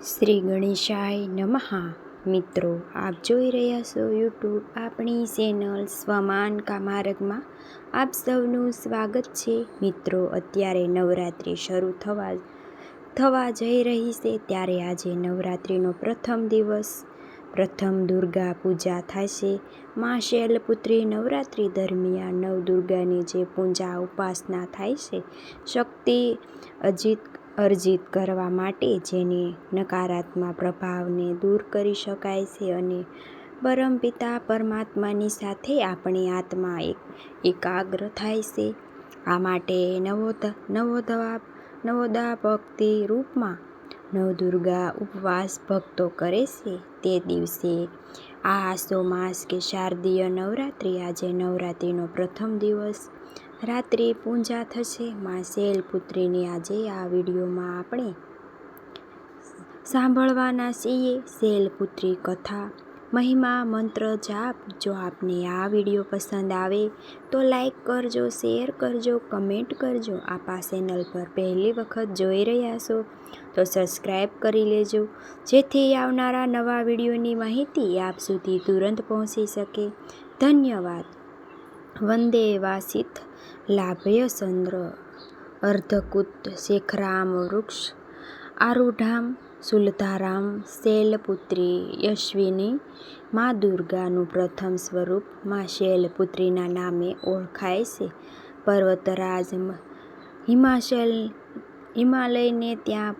શ્રી ગણેશાય નમઃ. મિત્રો, આપ જોઈ રહ્યા છો યુટ્યુબ આપણી ચેનલ સ્વમાન કામાર્ગમાં આપ સૌનું સ્વાગત છે. મિત્રો, અત્યારે નવરાત્રિ શરૂ થવા જઈ રહી છે, ત્યારે આજે નવરાત્રિનો પ્રથમ દિવસ, પ્રથમ દુર્ગા પૂજા થશે. મા શૈલપુત્રી નવરાત્રિ દરમિયાન નવદુર્ગાની જે પૂજા ઉપાસના થાય છે, શક્તિ અર્જિત કરવા માટે, જેને નકારાત્મક પ્રભાવને દૂર કરી શકાય છે અને પરમપિતા પરમાત્માની સાથે આપણી આત્મા એકાગ્ર થાય છે. આ માટે નવોદા ભક્તિ રૂપમાં નવદુર્ગા ઉપવાસ ભક્તો કરે છે. તે દિવસે આ આસો માસ કે શારદીય નવરાત્રિ, આજે નવરાત્રિનો પ્રથમ દિવસ, રાત્રિ પૂજા થશે. મા શૈલપુત્રીની આજે આ વિડીયોમાં આપણે સાંભળવાના છીએ. શૈલપુત્રી કથા, મહિમા, મંત્ર જાપ. જો આપને આ વિડીયો પસંદ આવે તો લાઈક કરજો, શેર કરજો, કમેન્ટ કરજો. આપ આ ચેનલ પર પહેલી વખત જોઈ રહ્યા છો તો સબસ્ક્રાઈબ કરી લેજો, જેથી આવનારા નવા વિડીયોની માહિતી આપ સુધી તુરંત પહોંચી શકે. ધન્યવાદ. વંદે વાસિત લાભ્ય ચંદ્ર અર્ધકુત શેખરામ વૃક્ષ આરૂઢામ શૂલધારામ શૈલપુત્રી યશસ્વિની. મા દુર્ગાનું પ્રથમ સ્વરૂપ મા શૈલપુત્રીના નામે ઓળખાય છે. પર્વતરાજ હિમાલયને ત્યાં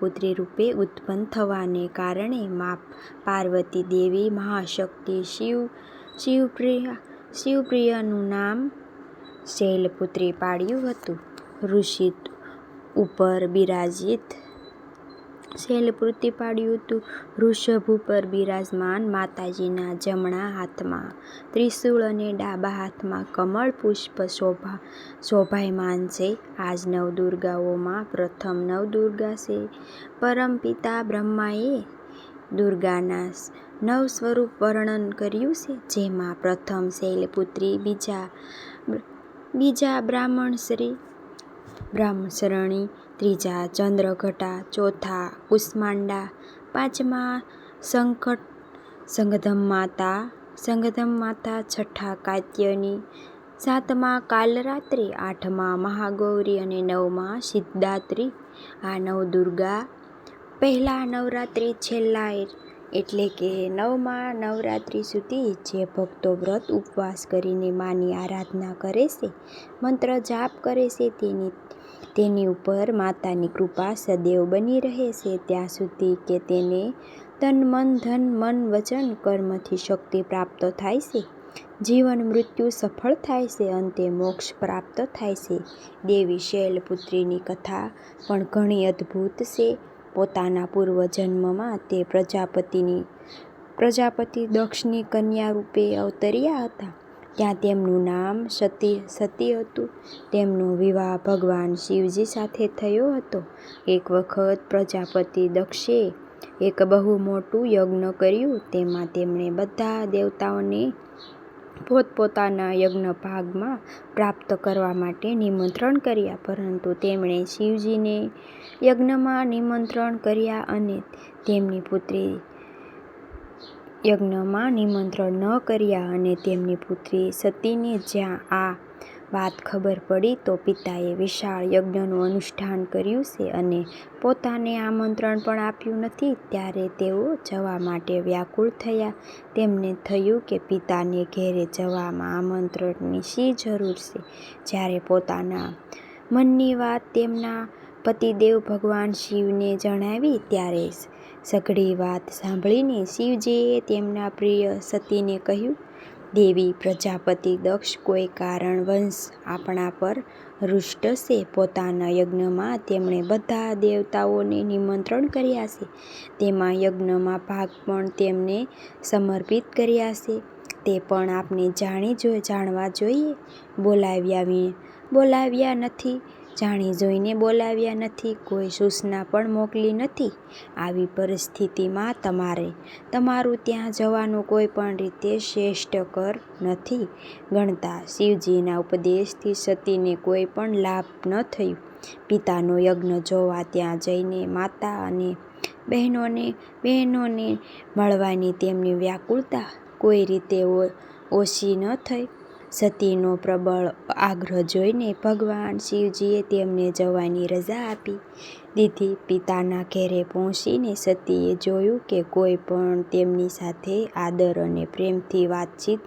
પુત્રી રૂપે ઉત્પન્ન થવાને કારણે મા પાર્વતી દેવી મહાશક્તિ શિવપ્રિયાનું નામ શૈલપુત્રી પાડ્યું હતું. ઋષિ ઉપર બિરાજિત શૈલપુત્રી પાડ્યું હતું. વૃષભ ઉપર બિરાજમાન માતાજીના જમણા હાથમાં ત્રિશૂળ અને ડાબા હાથમાં કમળ પુષ્પ શોભાયમાન છે. આજ નવદુર્ગાઓમાં પ્રથમ નવદુર્ગા છે. પરમપિતા બ્રહ્માએ દુર્ગાના 9 સ્વરૂપ વર્ણન કર્યું છે, જેમાં પ્રથમ શૈલપુત્રી, બીજા બ્રાહ્મણશ્રેણી, ત્રીજા ચંદ્રઘટા, ચોથા કુષ્માંડા, પાંચમા સંગધમ માતા, છઠ્ઠા કાત્યાયની, સાતમા કાલરાત્રિ, આઠમા મહાગૌરી અને નવમા સિદ્ધાત્રી. આ નવદુર્ગા પહેલા નવરાત્રિ, છેલ્લા એટલે કે 9મા નવરાત્રિ સુધી જે ભક્તો વ્રત ઉપવાસ કરીને માની આરાધના કરે છે, મંત્ર જાપ કરે છે, તેની ઉપર માતાની કૃપા સદૈવ બની રહે છે, ત્યાં સુધી કે તેને તન મન ધન મન વચન કર્મથી શક્તિ પ્રાપ્ત થાય છે, જીવન મૃત્યુ સફળ થાય છે, અંતે મોક્ષ પ્રાપ્ત થાય છે. દેવી શૈલપુત્રીની કથા પણ ઘણી અદ્ભુત છે. પોતાના પૂર્વજન્મમાં તે પ્રજાપતિ દક્ષની કન્યા રૂપે અવતર્યા હતા. ત્યાં તેમનું નામ સતી હતું. તેમનો વિવાહ ભગવાન શિવજી સાથે થયો હતો. એક વખત પ્રજાપતિ દક્ષે એક બહુ મોટું યજ્ઞ કર્યું. તેમાં તેમણે બધા દેવતાઓને પોતપોતાના યજ્ઞ ભાગમાં પ્રાપ્ત કરવા માટે નિમંત્રણ કર્યા, પરંતુ તેમણે શિવજીને યજ્ઞમાં નિમંત્રણ કર્યા અને તેમની પુત્રી યજ્ઞમાં નિમંત્રણ ન કર્યા. અને તેમની પુત્રી સતીને જ્યાં આ વાત ખબર પડી તો પિતાએ વિશાળ યજ્ઞનું અનુષ્ઠાન કર્યું છે અને પોતાને આમંત્રણ પણ આપ્યું નથી. ત્યારે તેઓ જવા માટે વ્યાકુળ થયા. તેમને થયું કે પિતાને ઘેરે જવામાં આમંત્રણની શી જરૂર છે. જ્યારે પોતાના મનની વાત તેમના પતિદેવ ભગવાન શિવને જણાવી, ત્યારે સઘળી વાત સાંભળીને શિવજીએ તેમના પ્રિય સતીને કહ્યું, દેવી પ્રજાપતિ દક્ષ કોઈ કારણવશ આપણા પર રૂષ્ટ છે. પોતાના યજ્ઞમાં તેમણે બધા દેવતાઓને નિમંત્રણ કર્યા છે, તેમાં યજ્ઞમાં ભાગ પણ તેમને સમર્પિત કર્યા છે. તે પણ આપણે જાણવા જોઈએ. બોલાવ્યા નથી, જાણી જોઈને બોલાવ્યા નથી, કોઈ સૂચના પણ મોકલી નથી. આવી પરિસ્થિતિમાં તમારું ત્યાં જવાનું કોઈ પણ રીતે શ્રેષ્ઠકર નથી ગણતા. શિવજીના ઉપદેશથી સતીને કોઈ પણ લાભ ન થયું. પિતાનો યજ્ઞ જોવા ત્યાં જઈને માતા અને બહેનોને મળવાની તેમની વ્યાકુળતા કોઈ રીતે ઓછી ન થઈ. સતીનો પ્રબળ આગ્રહ જોઈને ભગવાન શિવજીએ તેમને જવાની રજા આપી દીધી. પિતાના ઘેરે પહોંચીને સતીએ જોયું કે કોઈ પણ તેમની સાથે આદર અને પ્રેમથી વાતચીત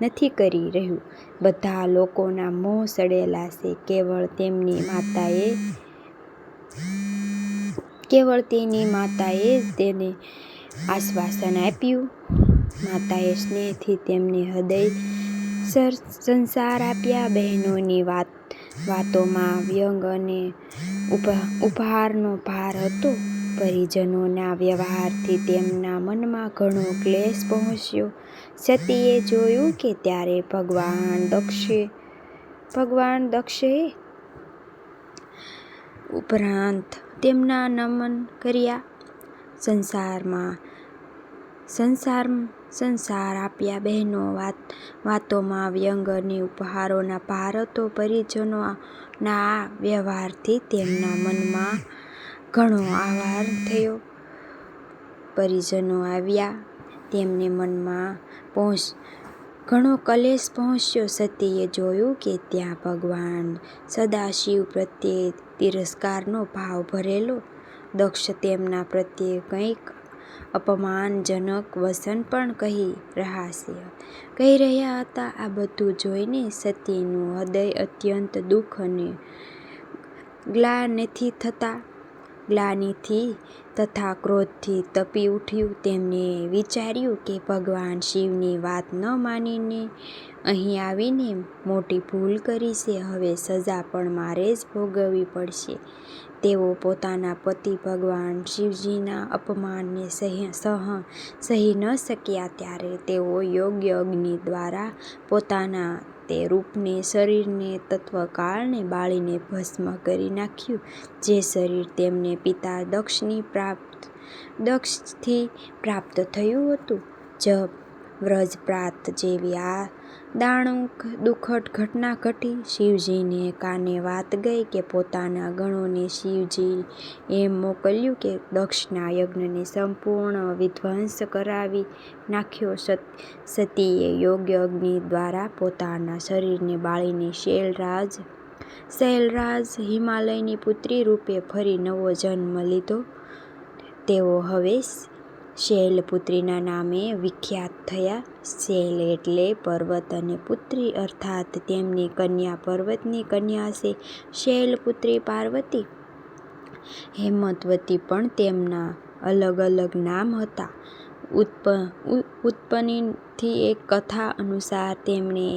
નથી કરી રહ્યું. બધા લોકોના મોં સડેલા છે. કેવળ તેની માતાએ જ તેને આશ્વાસન આપ્યું. માતાએ સ્નેહથી તેમને હૃદય સંસ્કાર આપ્યા. બહેનોની વાતોમાં વ્યંગ અને ઉપહારનો ભાર હતો. પરિજનોના વ્યવહારથી તેમના મનમાં ઘણો ક્લેશ પહોંચ્યો. સતીએ જોયું કે ત્યારે ભગવાન દક્ષે ઉપરાંત તેમના નમન કર્યા, સંસ્કાર આપ્યા. બહેનો વાતોમાં વ્યંગ અને ઉપહારોનો ભાર હતો. પરિજનોના આ વ્યવહારથી તેમના મનમાં ઘણો આઘાત થયો. પરિજનો આવ્યા, તેમને મનમાં ઘણો ક્લેશ પહોંચ્યો. સતીએ જોયું કે ત્યાં ભગવાન સદાશિવ પ્રત્યે તિરસ્કારનો ભાવ ભરેલો. દક્ષ તેમના પ્રત્યે કંઈક અપમાનજનક વચન પણ કહી રહ્યા હતા. આ બધું જોઈને સતીનું હૃદય અત્યંત દુઃખ અને ગ્લાનિથી તથા ક્રોધથી તપી ઉઠ્યું. તેમણે વિચાર્યું કે ભગવાન શિવની વાત ન માનીને અહીં આવીને મોટી ભૂલ કરી છે. હવે સજા પણ મારે જ ભોગવવી પડશે. તેઓ પોતાના પતિ ભગવાન શિવજીના અપમાનને સહી ન શક્યા. ત્યારે તેઓ યોગ્ય અગ્નિ દ્વારા પોતાના તે રૂપને, શરીરને, તત્વકાળને બાળીને ભસ્મ કરી નાખ્યું. જે શરીર તેમને પિતા દક્ષથી પ્રાપ્ત થયું હતું. વ્રજપ્રાત જેવી આ દારુણ દુઃખદ ઘટના ઘટી. શિવજીને કાને વાત ગઈ કે પોતાના ગણોને શિવજીએ એમ મોકલ્યું કે દક્ષના યજ્ઞને સંપૂર્ણ વિધ્વંસ કરાવી નાખ્યો. સતીએ યોગ્ય અગ્નિ દ્વારા પોતાના શરીરને બાળીને શૈલરાજ હિમાલયની પુત્રી રૂપે ફરી નવો જન્મ લીધો. તેઓ હવે શૈલપુત્રીના નામે વિખ્યાત થયા. શૈલ એટલે પર્વત અને પુત્રી અર્થાત તેમની કન્યા પર્વતની કન્યા છે. શૈલપુત્રી પાર્વતી, હેમવતી પણ તેમના અલગ અલગ નામ હતા. ઉત્પન્નથી એક કથા અનુસાર તેમણે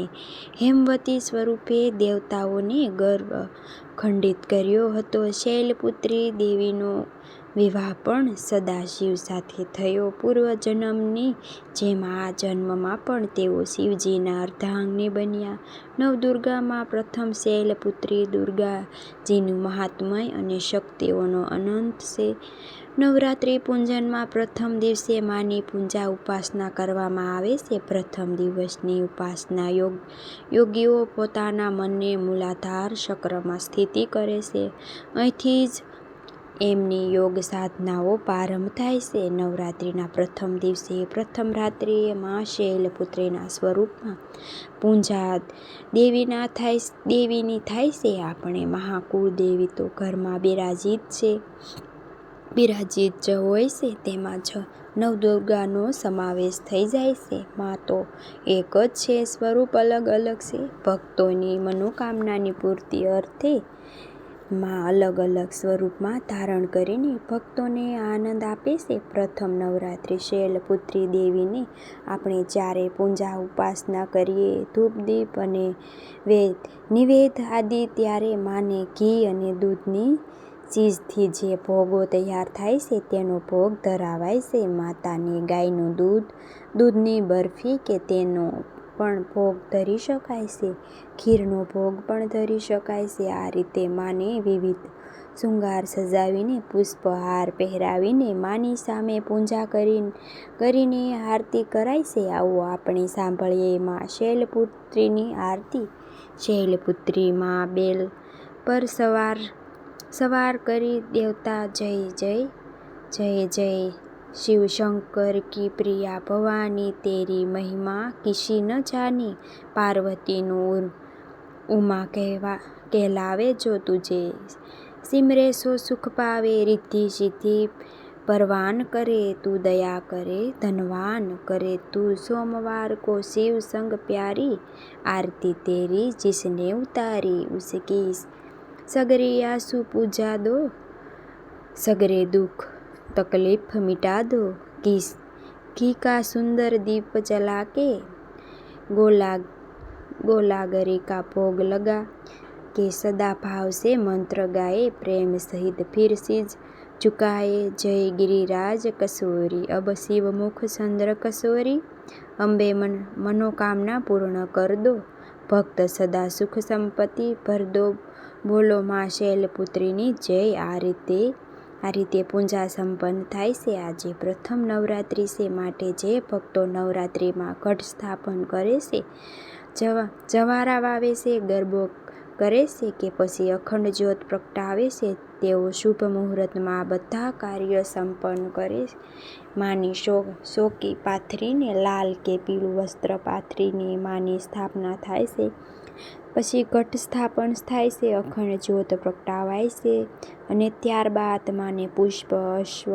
હેમવતી સ્વરૂપે દેવતાઓનો ગર્વ ખંડિત કર્યો હતો. શૈલપુત્રી દેવીનો વિવાહ પણ સદાશિવ સાથે થયો. પૂર્વજન્મની જેમ આ જન્મમાં પણ તેઓ શિવજીના અર્ધાંગિની બન્યા. નવદુર્ગામાં પ્રથમ શૈલપુત્રી દુર્ગાજીનું મહાત્મ્ય અને શક્તિઓનો અનંત છે. નવરાત્રિ પૂજનમાં પ્રથમ દિવસે માની પૂજા ઉપાસના કરવામાં આવે છે. પ્રથમ દિવસની ઉપાસના યોગીઓ પોતાના મનને મૂલાધાર ચક્રમાં સ્થિત કરે છે. અહીંથી જ એમની યોગ સાધનાનો પ્રારંભ થાય છે. નવરાત્રિના પ્રથમ દિવસે પ્રથમ રાત્રિએ મા શૈલપુત્રીના સ્વરૂપમાં પૂજા દેવીની થાય છે. આપણે મહાકુળદેવી તો ઘરમાં બિરાજિત જ હોય છે. તેમાં જ નવદુર્ગાનો સમાવેશ થઈ જાય છે. મા તો એક જ છે, સ્વરૂપ અલગ અલગ છે. ભક્તોની મનોકામનાની પૂર્તિ અર્થે મા અલગ અલગ સ્વરૂપમાં ધારણ કરીને ભક્તોને આનંદ આપે છે. પ્રથમ નવરાત્રિ શૈલપુત્રી દેવીને આપણે જ્યારે પૂજા ઉપાસના કરીએ, ધૂપ દીપ અને નિવેદ આદિ, ત્યારે માને ઘી અને દૂધની ચીજથી જે ભોગો તૈયાર થાય છે તેનો ભોગ ધરાવાય છે. માતાને ગાયનું દૂધની બરફી કે તેનો પણ ભોગ ધરી શકાય છે. ખીરનો ભોગ પણ ધરી શકાય છે. આ રીતે માને વિવિધ શૃંગાર સજાવીને, પુષ્પહાર પહેરાવીને માની સામે પૂજા કરીને આરતી કરાય છે. આવો આપણે સાંભળીએ મા શૈલપુત્રીની આરતી. શૈલપુત્રી મા પર સવાર કરી દેવતા જય જય जय जय शिव शंकर की प्रिया भवानी तेरी महिमा किसी न जानी पार्वती नूर उमा कहलावे जो तुझे सिमरे सो सुख पावे रिद्धि सिद्धि परवान करे तू दया करे धनवान करे तू सोमवार को शिव संग प्यारी आरती तेरी जिसने उतारी उसकी सगरे आंसू पूजा दो सगरे दुख तकलीफ मिटा दो घी का सुंदर दीप जला के गोलागरी का भोग लगा के सदा भाव से मंत्र गाए प्रेम सहित फिर सिज झुकाए जय गिरिराज कसोरी अब शिव मुख चंद्र कसोरी अम्बे मनोकामना पूर्ण कर दो भक्त सदा सुख संपत्ति भर दो बोलो माँ शैलपुत्रीनी जय आ રીતે પૂજા સંપન્ન થાય છે। આજે પ્રથમ નવરાત્રિ છે માટે જે ભક્તો નવરાત્રિમાં ઘટ સ્થાપન કરે છે, જવારા વાવે છે, ગરબો કરે છે કે પછી અખંડ જ્યોત પ્રગટાવે છે, તેઓ શુભ મુહૂર્તમાં બધા કાર્ય સંપન્ન કરે છે। માની ચોકી પાથરીને લાલ કે પીળું વસ્ત્ર પાથરીને માની સ્થાપના થાય છે। પછી ઘટ સ્થાપન થાય છે, અખંડ જ્યોત પ્રગટાવાય છે અને ત્યારબાદ માને પુષ્પ અશ્વ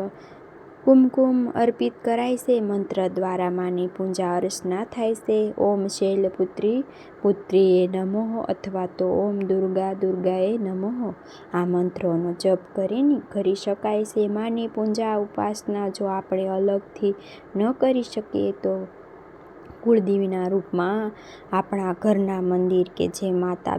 કુમકુમ અર્પિત કરાય છે। મંત્ર દ્વારા માની પૂજા અર્ચના થાય છે। ઓમ શૈલપુત્રીએ નમઃ અથવા તો ઓમ દુર્ગાએ નમઃ આ મંત્રોનો જપ કરીને કરી શકાય છે। માની પૂજા ઉપાસના જો આપણે અલગથી ન કરી શકીએ તો કુળદેવીના રૂપમાં આપણા ઘરના મંદિર કે જે માતા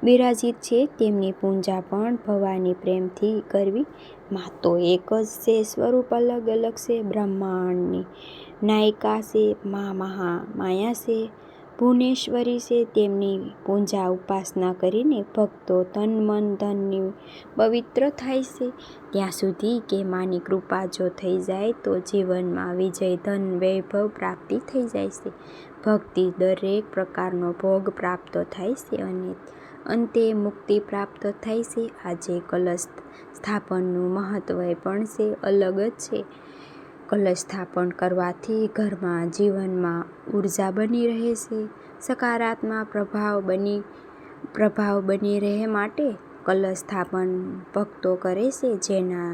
બિરાજિત છે તેમની પૂજા પણ ભવાની પ્રેમથી કરવી। મા તો એક જ છે, સ્વરૂપ અલગ અલગ છે। બ્રહ્માંડની નાયિકા છે, મા મહામાયા છે, ભુવનેશ્વરી છે। તેમની પૂજા ઉપાસના કરીને ભક્તો તન મન ધનની પવિત્ર થાય છે। ત્યાં સુધી કે માની કૃપા જો થઈ જાય તો જીવનમાં વિજય ધન વૈભવ પ્રાપ્તિ થઈ જાય છે। ભક્તિ દરેક પ્રકારનો ભોગ પ્રાપ્ત થાય છે અને અંતે મુક્તિ પ્રાપ્ત થાય છે। આજે કલશ સ્થાપનનું મહત્વ પણ છે અલગ જ છે। કલશ સ્થાપન કરવાથી ઘરમાં જીવનમાં ઉર્જા બની રહે છે, સકારાત્મક પ્રભાવ બની રહે માટે કલશ સ્થાપન ભક્તો કરે છે, જેના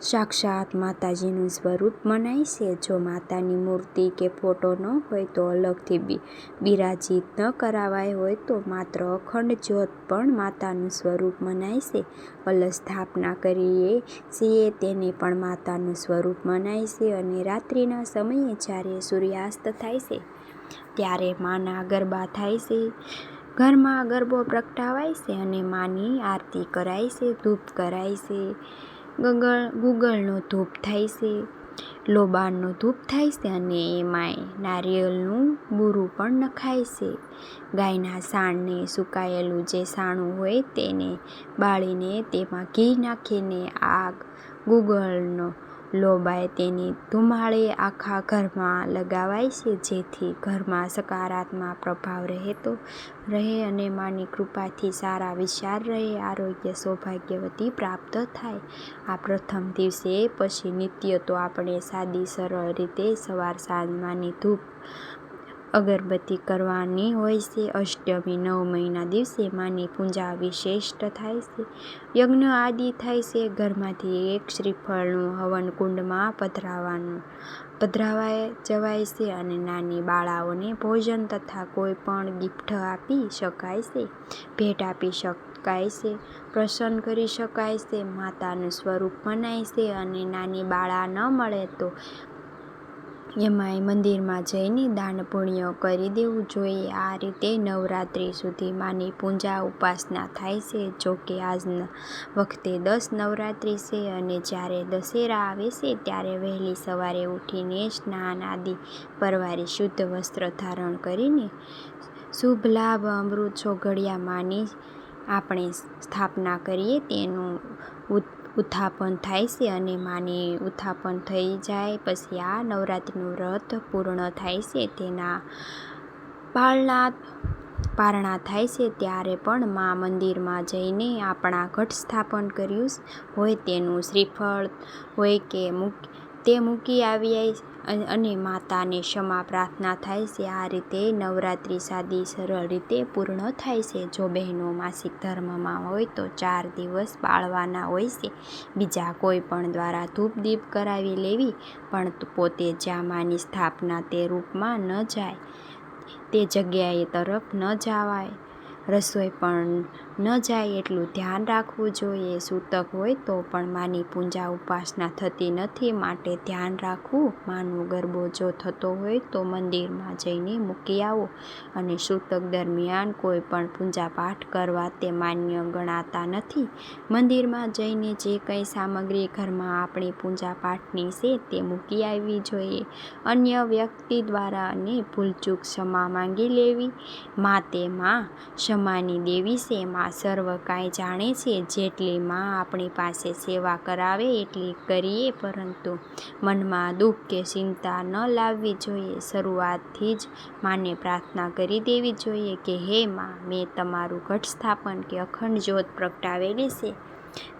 સાક્ષાત માતાજીનું સ્વરૂપ મનાય છે। જો માતાની મૂર્તિ કે ફોટો ન હોય તો અલગથી બિરાજિત ન કરાવાય હોય તો માત્ર અખંડ જ્યોત પણ માતાનું સ્વરૂપ મનાય છે। કલશ સ્થાપના કરીએ છીએ તેને પણ માતાનું સ્વરૂપ મનાય છે અને રાત્રિના સમયે જ્યારે સૂર્યાસ્ત થાય છે ત્યારે માના ગરબા થાય છે, ઘરમાં ગરબો પ્રગટાવાય છે અને માની આરતી કરાય છે, ધૂપ કરાય છે, ગુગળનો ધૂપ થાય છે, લોબાનનો ધૂપ થાય છે અને એમાંય નારિયેળનું બૂરું પણ નખાય છે। ગાયના સાણને સુકાયેલું જે સાણું હોય તેને બાળીને તેમાં ઘી નાખીને આગ ગુગળનો લોબાય તેની ધુમાડે આખા ઘરમાં લગાવાય છે, જેથી ઘરમાં સકારાત્મક પ્રભાવ રહેતો રહે અને માની કૃપાથી સારા વિચાર રહે, આરોગ્ય સૌભાગ્યવતી પ્રાપ્ત થાય। આ પ્રથમ દિવસે પછી નિત્ય તો આપણે સાદી સરળ રીતે સવાર સાંજ માની ધૂપ અગરબત્તી કરવાની હોય છે। અષ્ટમી નવમીના દિવસે માની પૂજા વિશિષ્ટ થાય છે, યજ્ઞ આદિ થાય છે। ઘરમાંથી એક શ્રીફળનું હવન કુંડમાં પધરાવાય જવાય છે અને નાની બાળાઓને ભોજન તથા કોઈ પણ ગિફ્ટ આપી શકાય છે, ભેટ આપી શકાય છે, પ્રસન્ન કરી શકાય છે, માતાનું સ્વરૂપ મનાય છે અને નાની બાળા ન મળે તો એમાંય મંદિરમાં જઈને દાન પુણ્ય કરી દેવું જોઈએ। આ રીતે નવરાત્રિ સુધી માની પૂજા ઉપાસના થાય છે। જો કે આજના વખતે 10 નવરાત્રિ છે અને જ્યારે દશેરા આવે છે ત્યારે વહેલી સવારે ઉઠીને સ્નાન આદિ પરવારી શુદ્ધ વસ્ત્ર ધારણ કરીને શુભ લાભ અમૃત ચોઘડિયા માની આપણે સ્થાપના કરીએ તેનું ઉત્થાપન થાય છે અને માની ઉત્થાપન થઈ જાય પછી આ નવરાત્રિનું વ્રત પૂર્ણ થાય છે। તેના પાળના પારણા થાય છે ત્યારે પણ મા મંદિરમાં જઈને આપણા ઘટ સ્થાપન કર્યું હોય તેનું શ્રીફળ હોય કે તે મૂકી આવ્યા અને માતાને ક્ષમા પ્રાર્થના થાય છે. આ રીતે નવરાત્રિ સાદી સરળ રીતે પૂર્ણ થાય છે. જો બહેનો માસિક ધર્મમાં હોય તો 4 દિવસ પાળવાના હોય છે. બીજા કોઈ પણ દ્વારા ધૂપ દીપ કરાવી લેવી, પણ પોતે જ્યાં માની સ્થાપના તે રૂપમાં ન જાય, તે જગ્યાએ તરફ ન જવાય, રસોઈ પણ ન જાય એટલું ધ્યાન રાખવું જોઈએ. સૂતક હોય તો પણ માની પૂજા ઉપાસના થતી નથી, માટે ધ્યાન રાખવું. માનો ગરબો જો થતો હોય તો મંદિરમાં જઈને મૂકી આવો, અને સૂતક દરમિયાન કોઈ પણ પૂજા પાઠ કરવા તે માન્ય ગણાતા નથી. મંદિરમાં જઈને જે કંઈ સામગ્રી ઘરમાં આપણી પૂજા પાઠની છે તે મૂકી આવવી જોઈએ. અન્ય વ્યક્તિ દ્વારા અને ભૂલચૂક ક્ષમા માંગી લેવી. મા તે મા ક્ષમાની દેવી છે. મા સર્વ કાંઈ જાણે છે. જેટલી મા આપણી પાસે સેવા કરાવે એટલી કરીએ, પરંતુ મનમાં દુઃખ કે ચિંતા ન લાવવી જોઈએ. શરૂઆતથી જ માને પ્રાર્થના કરી દેવી જોઈએ કે હે મા, મેં તમારું ઘટ સ્થાપન કે અખંડ જ્યોત પ્રગટાવેલી છે,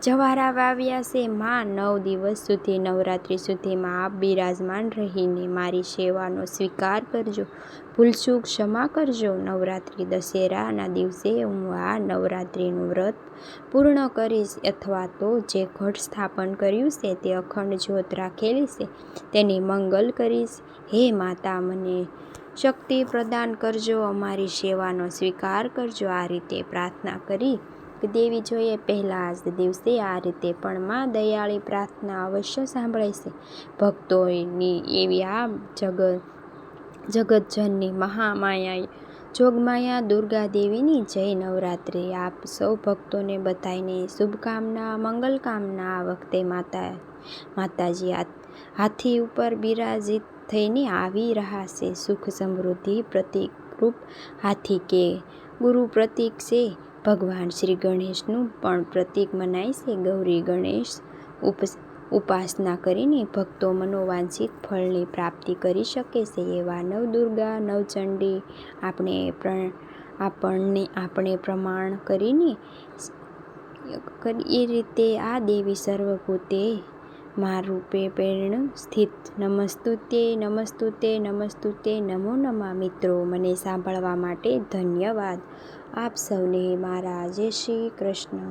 જવારા વાવ્યા છે. મા 9 દિવસ સુધી, નવરાત્રિ સુધીમાં આપ બિરાજમાન રહીને મારી સેવાનો સ્વીકાર કરજો. ભૂલચૂક ક્ષમા કરજો. નવરાત્રિ દશેરાના દિવસે હું આ નવરાત્રિનું વ્રત પૂર્ણ કરીશ, અથવા તો જે ઘટ સ્થાપન કર્યું છે તે અખંડ જ્યોત રાખેલી છે તેની મંગલ કરીશ. હે માતા, મને શક્તિ પ્રદાન કરજો, અમારી સેવાનો સ્વીકાર કરજો. આ રીતે પ્રાર્થના કરી દેવી જોઈએ પહેલા જ દિવસે. આ રીતે પણ મા દયાળી પ્રાર્થના અવશ્ય સાંભળે છે. ભક્તોની એવી આ જગતજનની મહામાયા જોગમાયા દુર્ગા દેવીની જય. નવરાત્રિ આપ સૌ ભક્તોને બધાને શુભકામના, મંગલકામના. આ વખતે માતાજી હાથી ઉપર બિરાજિત થઈને આવી રહ્યા છે. સુખ સમૃદ્ધિ પ્રતીકરૂપ હાથી કે ગુરુ પ્રતીક છે. ભગવાન શ્રી ગણેશનું પણ પ્રતીક મનાય છે. ગૌરી ગણેશ ઉપાસના કરીને ભક્તો મનોવાંછિત ફળની પ્રાપ્તિ કરી શકે છે. એવા નવદુર્ગા, નવચંડી આપણે પ્રમાણ કરીને એ રીતે આ દેવી સર્વભૂતે મા રૂપે પ્રેરણ સ્થિત. નમસ્તુતે નમસ્તુતે નમસ્તુતે નમો નમઃ. મિત્રો, મને સાંભળવા માટે ધન્યવાદ. આપ સૌને મારા જય શ્રી કૃષ્ણ.